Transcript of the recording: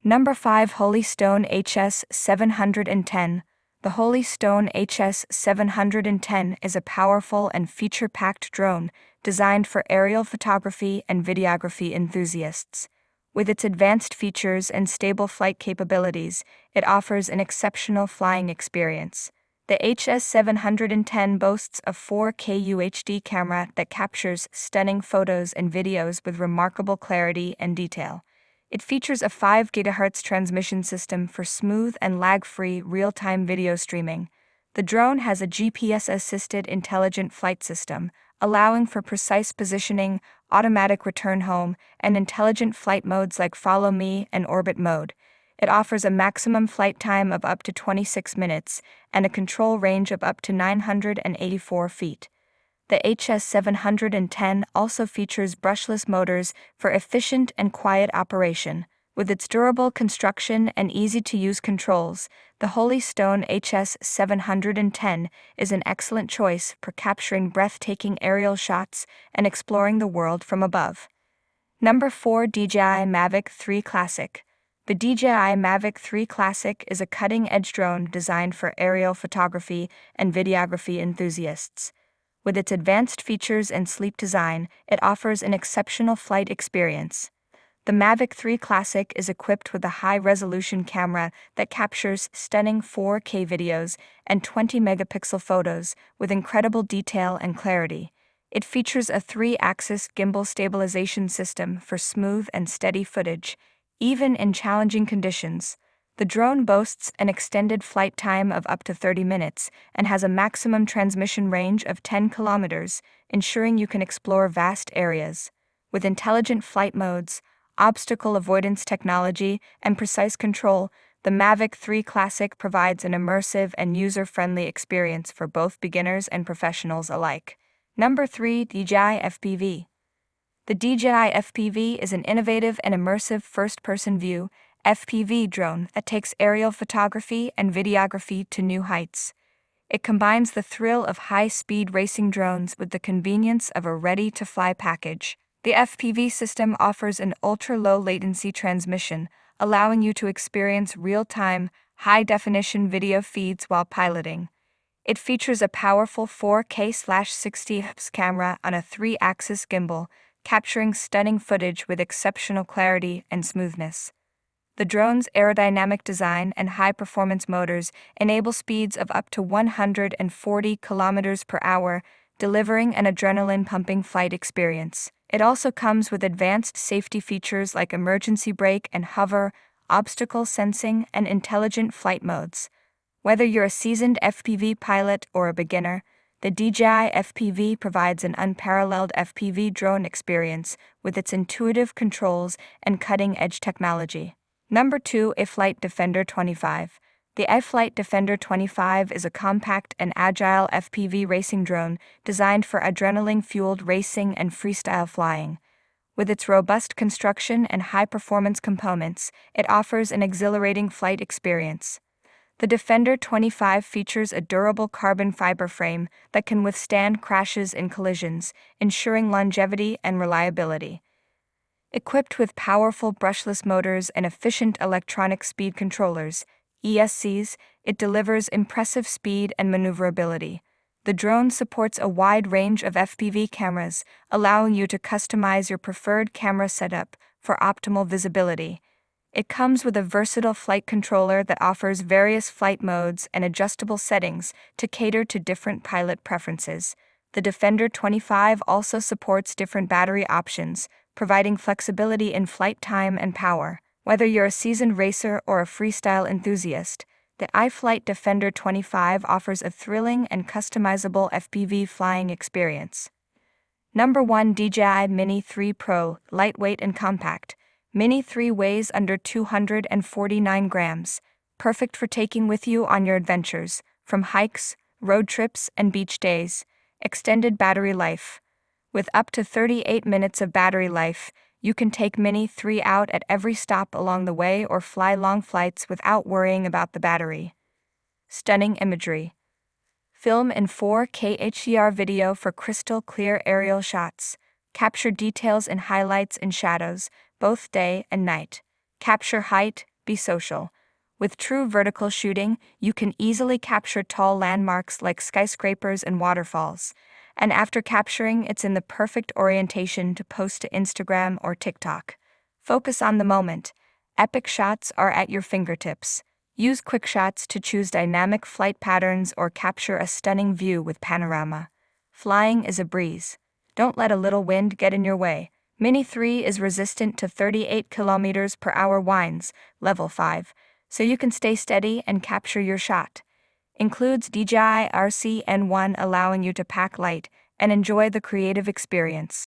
Number 5. Holy Stone HS710. The Holy Stone HS710 is a powerful and feature-packed drone designed for aerial photography and videography enthusiasts. With its advanced features and stable flight capabilities, it offers an exceptional flying experience. The HS710 boasts a 4K UHD camera that captures stunning photos and videos with remarkable clarity and detail. It features a 5 GHz transmission system for smooth and lag-free real-time video streaming. The drone has a GPS-assisted intelligent flight system, allowing for precise positioning, automatic return home, and intelligent flight modes like Follow Me and Orbit Mode. It offers a maximum flight time of up to 26 minutes and a control range of up to 984 feet. The HS710 also features brushless motors for efficient and quiet operation. With its durable construction and easy-to-use controls, the Holy Stone HS710 is an excellent choice for capturing breathtaking aerial shots and exploring the world from above. Number 4. DJI Mavic 3 Classic. The DJI Mavic 3 Classic is a cutting-edge drone designed for aerial photography and videography enthusiasts. With its advanced features and sleek design, it offers an exceptional flight experience. The Mavic 3 Classic is equipped with a high-resolution camera that captures stunning 4K videos and 20-megapixel photos with incredible detail and clarity. It features a 3-axis gimbal stabilization system for smooth and steady footage, even in challenging conditions. The drone boasts an extended flight time of up to 30 minutes and has a maximum transmission range of 10 kilometers, ensuring you can explore vast areas. With intelligent flight modes, obstacle avoidance technology, and precise control, the Mavic 3 Classic provides an immersive and user-friendly experience for both beginners and professionals alike. Number 3. DJI FPV. The DJI FPV is an innovative and immersive first-person view FPV drone that takes aerial photography and videography to new heights. It combines the thrill of high-speed racing drones with the convenience of a ready-to-fly package. The FPV system offers an ultra-low latency transmission, allowing you to experience real-time, high-definition video feeds while piloting. It features a powerful 4K/60 fps camera on a 3-axis gimbal, capturing stunning footage with exceptional clarity and smoothness. The drone's aerodynamic design and high-performance motors enable speeds of up to 140 km per hour, delivering an adrenaline-pumping flight experience. It also comes with advanced safety features like emergency brake and hover, obstacle sensing, and intelligent flight modes. Whether you're a seasoned FPV pilot or a beginner, the DJI FPV provides an unparalleled FPV drone experience with its intuitive controls and cutting-edge technology. Number 2. iFlight Defender 25. The iFlight Defender 25 is a compact and agile FPV racing drone designed for adrenaline-fueled racing and freestyle flying. With its robust construction and high-performance components, it offers an exhilarating flight experience. The Defender 25 features a durable carbon fiber frame that can withstand crashes and collisions, ensuring longevity and reliability. Equipped with powerful brushless motors and efficient electronic speed controllers, ESCs, it delivers impressive speed and maneuverability. The drone supports a wide range of FPV cameras, allowing you to customize your preferred camera setup for optimal visibility. It comes with a versatile flight controller that offers various flight modes and adjustable settings to cater to different pilot preferences. The Defender 25 also supports different battery options, providing flexibility in flight time and power. Whether you're a seasoned racer or a freestyle enthusiast, the iFlight Defender 25 offers a thrilling and customizable FPV flying experience. Number 1. DJI Mini 3 Pro, lightweight and compact. Mini 3 weighs under 249 grams, perfect for taking with you on your adventures, from hikes, road trips, and beach days. Extended battery life. With up to 38 minutes of battery life, you can take Mini 3 out at every stop along the way or fly long flights without worrying about the battery. Stunning imagery. Film in 4K HDR video for crystal clear aerial shots. Capture details in highlights and shadows, both day and night. Capture height, be social. With true vertical shooting, you can easily capture tall landmarks like skyscrapers and waterfalls. And after capturing, it's in the perfect orientation to post to Instagram or TikTok. Focus on the moment. Epic shots are at your fingertips. Use quick shots to choose dynamic flight patterns or capture a stunning view with panorama. Flying is a breeze. Don't let a little wind get in your way. Mini 3 is resistant to 38 km/h winds, level 5, so you can stay steady and capture your shot. Includes DJI RCN1, allowing you to pack light and enjoy the creative experience.